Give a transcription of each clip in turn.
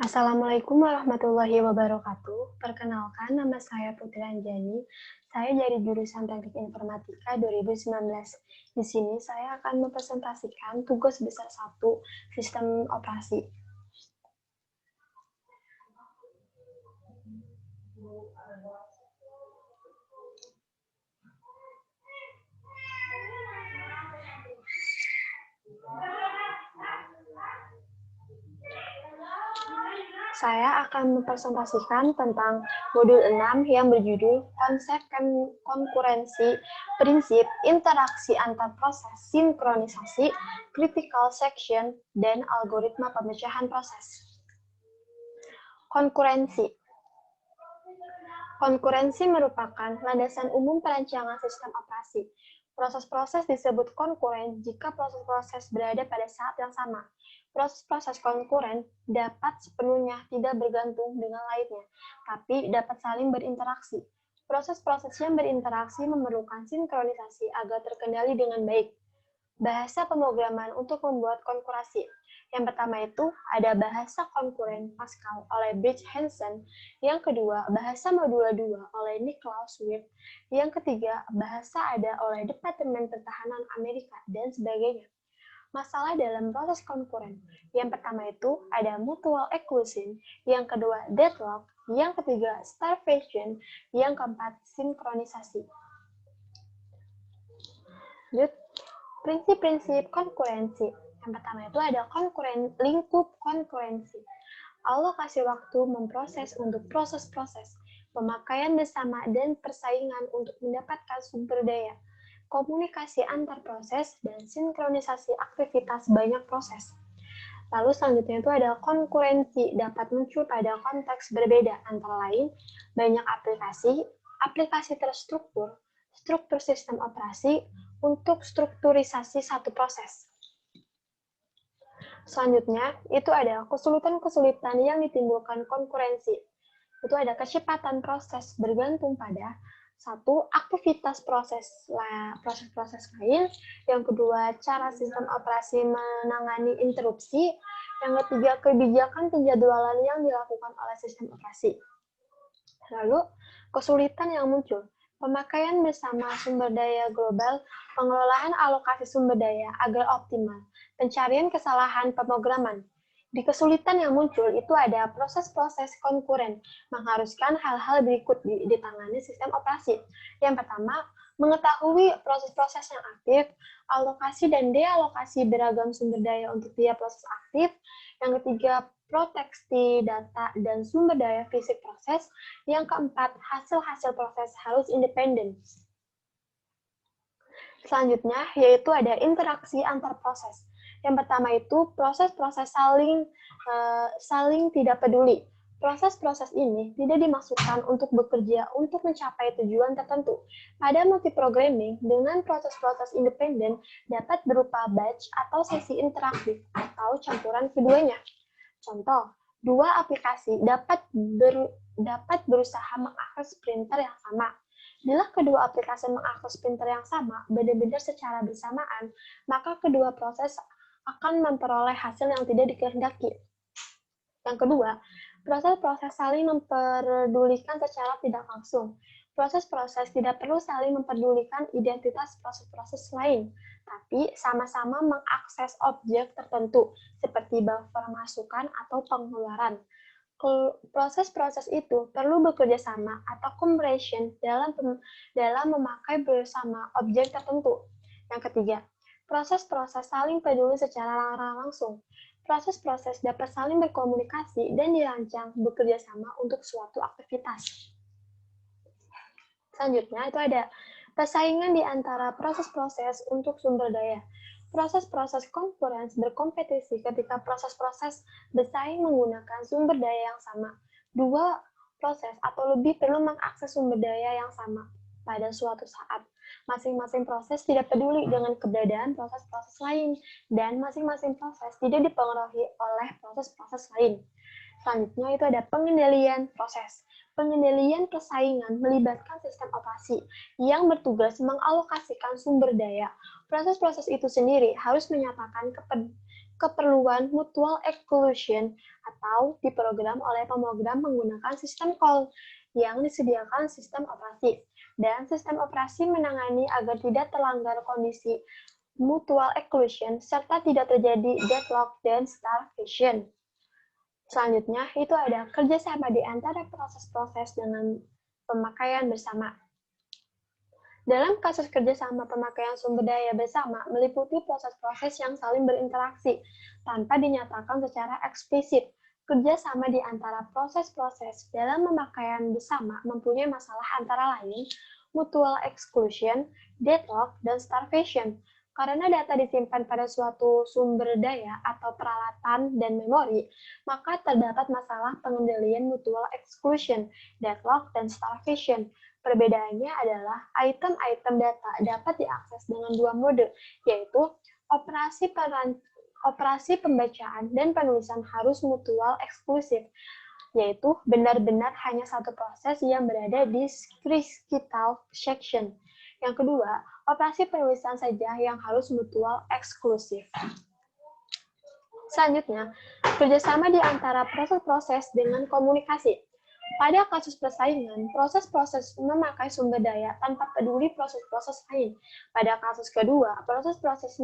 Assalamualaikum warahmatullahi wabarakatuh. Perkenalkan, nama saya Putri Anjani. Saya dari jurusan Teknik Informatika 2019. Di sini saya akan mempresentasikan tugas besar 1, sistem operasi. Saya akan mempresentasikan tentang modul 6 yang berjudul konsep konkurensi, prinsip interaksi antar proses, sinkronisasi, critical section, dan algoritma pemecahan proses. Konkurensi. Konkurensi merupakan landasan umum perancangan sistem operasi. Proses-proses disebut konkuren jika proses-proses berada pada saat yang sama. Proses-proses konkuren dapat sepenuhnya tidak bergantung dengan lainnya, tapi dapat saling berinteraksi. Proses-proses yang berinteraksi memerlukan sinkronisasi agar terkendali dengan baik. Bahasa pemrograman untuk membuat konkurasi. Yang pertama itu ada bahasa konkuren Pascal oleh Briggs Hansen. Yang kedua, bahasa modula 2 oleh Niklaus Wirth. Yang ketiga, bahasa ada oleh Departemen Pertahanan Amerika, dan sebagainya. Masalah dalam proses konkuren. Yang pertama itu ada mutual exclusion, yang kedua deadlock, yang ketiga starvation, yang keempat sinkronisasi. Lanjut. Prinsip-prinsip konkurensi. Yang pertama itu ada lingkup konkurensi. Alokasi waktu memproses untuk proses-proses, pemakaian bersama dan persaingan untuk mendapatkan sumber daya, komunikasi antar proses, dan sinkronisasi aktivitas banyak proses. Lalu selanjutnya itu ada konkurensi dapat muncul pada konteks berbeda, antara lain banyak aplikasi terstruktur, struktur sistem operasi, untuk strukturisasi satu proses. Selanjutnya, itu ada kesulitan-kesulitan yang ditimbulkan konkurensi. Itu ada kecepatan proses bergantung pada satu, aktivitas proses-proses lain. Yang kedua, cara sistem operasi menangani interupsi. Yang ketiga, kebijakan penjadwalan yang dilakukan oleh sistem operasi. Lalu, kesulitan yang muncul. Pemakaian bersama sumber daya global, pengelolaan alokasi sumber daya agar optimal, pencarian kesalahan pemrograman. Di kesulitan yang muncul itu ada proses-proses konkuren, mengharuskan hal-hal berikut ditangani sistem operasi. Yang pertama, mengetahui proses-proses yang aktif, alokasi dan dealokasi beragam sumber daya untuk tiap proses aktif. Yang ketiga, proteksi data dan sumber daya fisik proses. Yang keempat, hasil-hasil proses harus independen. Selanjutnya, yaitu ada interaksi antar proses. Yang pertama itu proses-proses saling tidak peduli. Proses-proses ini tidak dimaksudkan untuk bekerja untuk mencapai tujuan tertentu. Pada multiprogramming, dengan proses-proses independen dapat berupa batch atau sesi interaktif atau campuran keduanya. Contoh, dua aplikasi dapat berusaha mengakses printer yang sama. Bila kedua aplikasi mengakses printer yang sama benar-benar secara bersamaan, maka kedua proses akan memperoleh hasil yang tidak dikehendaki. Yang kedua, proses-proses saling memperdulikan secara tidak langsung. Proses-proses tidak perlu saling memperdulikan identitas proses-proses lain, tapi sama-sama mengakses objek tertentu, seperti buffer masukan atau pengeluaran. Proses-proses itu perlu bekerja sama atau compression dalam memakai bersama objek tertentu. Yang ketiga, proses-proses saling peduli secara langsung. Proses-proses dapat saling berkomunikasi dan dirancang bekerja sama untuk suatu aktivitas. Selanjutnya itu ada persaingan di antara proses-proses untuk sumber daya. Proses-proses konkurensi berkompetisi ketika proses-proses bersaing menggunakan sumber daya yang sama. Dua proses atau lebih perlu mengakses sumber daya yang sama pada suatu saat. Masing-masing proses tidak peduli dengan keberadaan proses-proses lain, dan masing-masing proses tidak dipengaruhi oleh proses-proses lain. Selanjutnya itu ada pengendalian proses. Pengendalian persaingan melibatkan sistem operasi yang bertugas mengalokasikan sumber daya. Proses-proses itu sendiri harus menyatakan keperluan mutual exclusion atau diprogram oleh pemrogram menggunakan sistem call yang disediakan sistem operasi. Dan sistem operasi menangani agar tidak terlanggar kondisi mutual exclusion serta tidak terjadi deadlock dan starvation. Selanjutnya, itu ada kerjasama di antara proses-proses dengan pemakaian bersama. Dalam kasus kerjasama pemakaian sumber daya bersama meliputi proses-proses yang saling berinteraksi tanpa dinyatakan secara eksplisit. Kerjasama di antara proses-proses dalam pemakaian bersama mempunyai masalah antara lain mutual exclusion, deadlock, dan starvation. Karena data disimpan pada suatu sumber daya atau peralatan dan memori, maka terdapat masalah pengendalian mutual exclusion, deadlock, dan starvation. Perbedaannya adalah item-item data dapat diakses dengan dua mode, yaitu operasi pembacaan dan penulisan harus mutual eksklusif, yaitu benar-benar hanya satu proses yang berada di critical section. Yang kedua, operasi penulisan saja yang harus mutual eksklusif. Selanjutnya, kerjasama di antara proses-proses dengan komunikasi. Pada kasus persaingan, proses-proses memakai sumber daya tanpa peduli proses-proses lain. Pada kasus kedua, proses-proses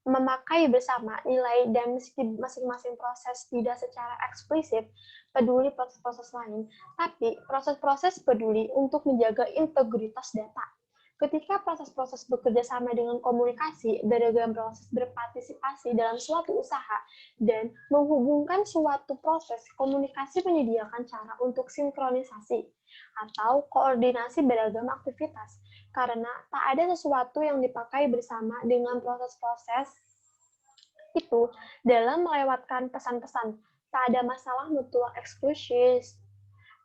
memakai bersama nilai dan meski masing-masing proses tidak secara eksplisit peduli proses-proses lain, tapi proses-proses peduli untuk menjaga integritas data. Ketika proses-proses bekerja sama dengan komunikasi, beragam proses berpartisipasi dalam suatu usaha, dan menghubungkan suatu proses, komunikasi menyediakan cara untuk sinkronisasi atau koordinasi beragam aktivitas, karena tak ada sesuatu yang dipakai bersama dengan proses-proses itu dalam melewatkan pesan-pesan. Tak ada masalah mutual exclusion,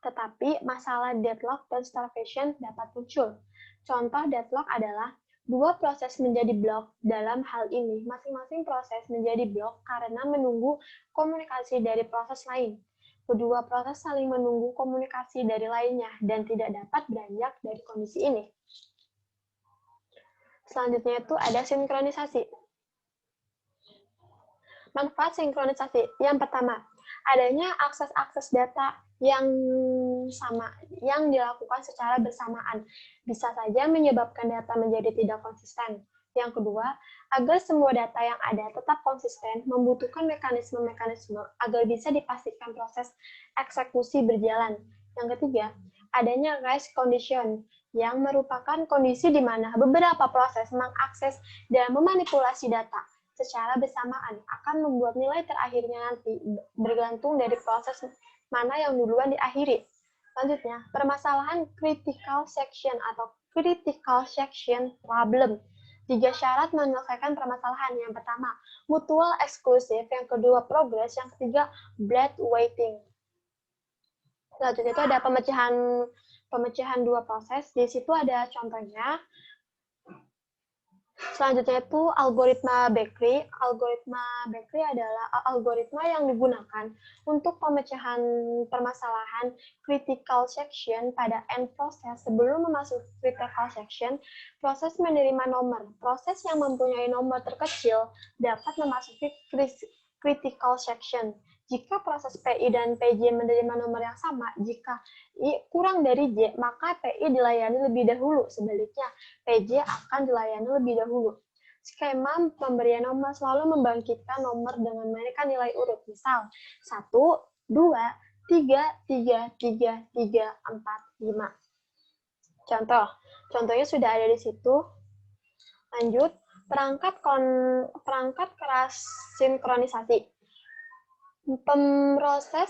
tetapi masalah deadlock dan starvation dapat muncul. Contoh deadlock adalah dua proses menjadi blok. Dalam hal ini, masing-masing proses menjadi blok karena menunggu komunikasi dari proses lain. Kedua proses saling menunggu komunikasi dari lainnya dan tidak dapat beranjak dari kondisi ini. Selanjutnya itu ada sinkronisasi. Manfaat sinkronisasi. Yang pertama, adanya akses-akses data yang sama, yang dilakukan secara bersamaan, bisa saja menyebabkan data menjadi tidak konsisten. Yang kedua, agar semua data yang ada tetap konsisten, membutuhkan mekanisme-mekanisme agar bisa dipastikan proses eksekusi berjalan. Yang ketiga, adanya race condition, yang merupakan kondisi di mana beberapa proses mengakses dan memanipulasi data secara bersamaan akan membuat nilai terakhirnya nanti bergantung dari proses mana yang duluan diakhiri. Selanjutnya, permasalahan critical section atau critical section problem. 3 syarat menyelesaikan permasalahan. Yang pertama, mutual exclusive. Yang kedua, progress. Yang ketiga, blade waiting. Selanjutnya itu ada pemecahan dua proses. Di situ ada contohnya. Selanjutnya itu algoritma Bakery. Algoritma Bakery adalah algoritma yang digunakan untuk pemecahan permasalahan critical section pada end proses. Sebelum memasuki critical section, proses menerima nomor. Proses yang mempunyai nomor terkecil dapat memasuki critical section. Jika proses PI dan PJ menerima nomor yang sama, jika I kurang dari J, maka PI dilayani lebih dahulu. Sebaliknya, PJ akan dilayani lebih dahulu. Skema pemberian nomor selalu membangkitkan nomor dengan menaikkan nilai urut. Misal, 1, 2, 3, 3, 3, 3, 4, 5. Contohnya sudah ada di situ. Lanjut, perangkat keras sinkronisasi. Pemproses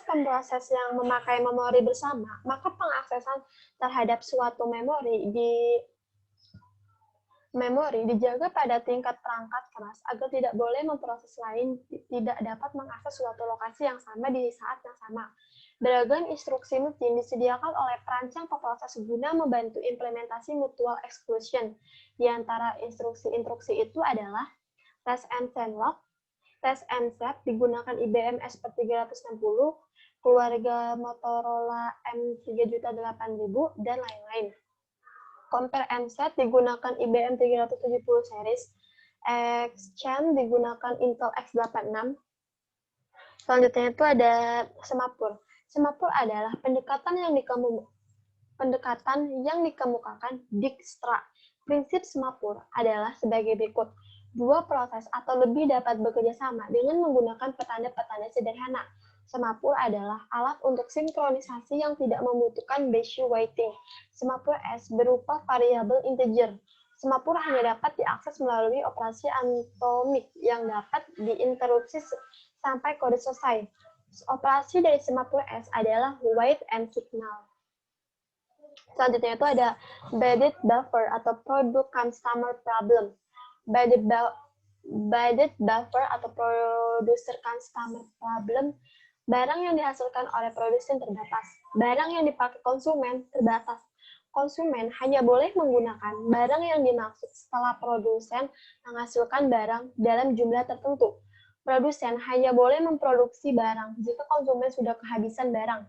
yang memakai memori bersama, maka pengaksesan terhadap suatu memori dijaga pada tingkat perangkat keras agar tidak boleh memproses lain tidak dapat mengakses suatu lokasi yang sama di saat yang sama. Beragam instruksi mesin disediakan oleh perancang pemproses guna membantu implementasi mutual exclusion. Di antara instruksi-instruksi itu adalah test and sendlock, test and set digunakan IBM SP360, keluarga Motorola M38000, dan lain-lain. Compare and set digunakan IBM 370 series, Exchange digunakan Intel X86, Selanjutnya itu ada semapur. Semapur adalah pendekatan yang dikemukakan Dijkstra. Prinsip semapur adalah sebagai berikut. Dua proses atau lebih dapat bekerja sama dengan menggunakan petanda-petanda sederhana. Semapur adalah alat untuk sinkronisasi yang tidak membutuhkan Bayesian weighting. Semapur S berupa variabel integer. Semapur hanya dapat diakses melalui operasi atomik yang dapat diinterupsi sampai kode selesai. Operasi dari semapur S adalah wait and signal. Selanjutnya itu ada banded buffer atau product customer problem. Banded buffer atau producer customer problem, barang yang dihasilkan oleh produsen terbatas. Barang yang dipakai konsumen terbatas. Konsumen hanya boleh menggunakan barang yang dimaksud setelah produsen menghasilkan barang dalam jumlah tertentu. Produsen hanya boleh memproduksi barang jika konsumen sudah kehabisan barang.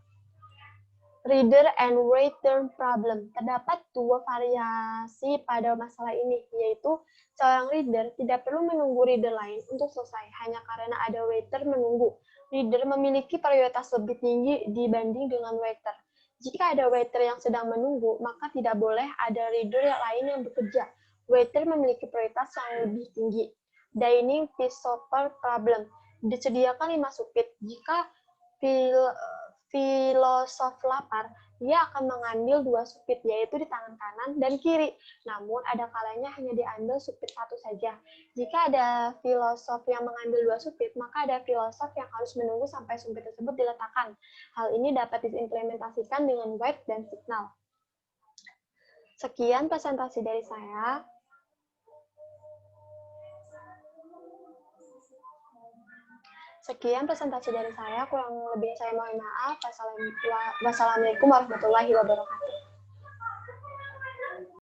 Reader and writer problem. Terdapat dua variasi pada masalah ini, yaitu seorang reader tidak perlu menunggu reader lain untuk selesai, hanya karena ada writer menunggu. Reader memiliki prioritas lebih tinggi dibanding dengan writer. Jika ada writer yang sedang menunggu, maka tidak boleh ada reader yang lain yang bekerja. Writer memiliki prioritas yang lebih tinggi. Dining philosopher problem. Disediakan 5 supit. Jika filosof lapar, dia akan mengambil 2 supit, yaitu di tangan kanan dan kiri. Namun, ada kalanya hanya diambil supit satu saja. Jika ada filosof yang mengambil 2 supit, maka ada filosof yang harus menunggu sampai supit tersebut diletakkan. Hal ini dapat diimplementasikan dengan wait dan signal. Sekian presentasi dari saya. Kurang lebih saya mohon maaf. Wassalamualaikum warahmatullahi wabarakatuh.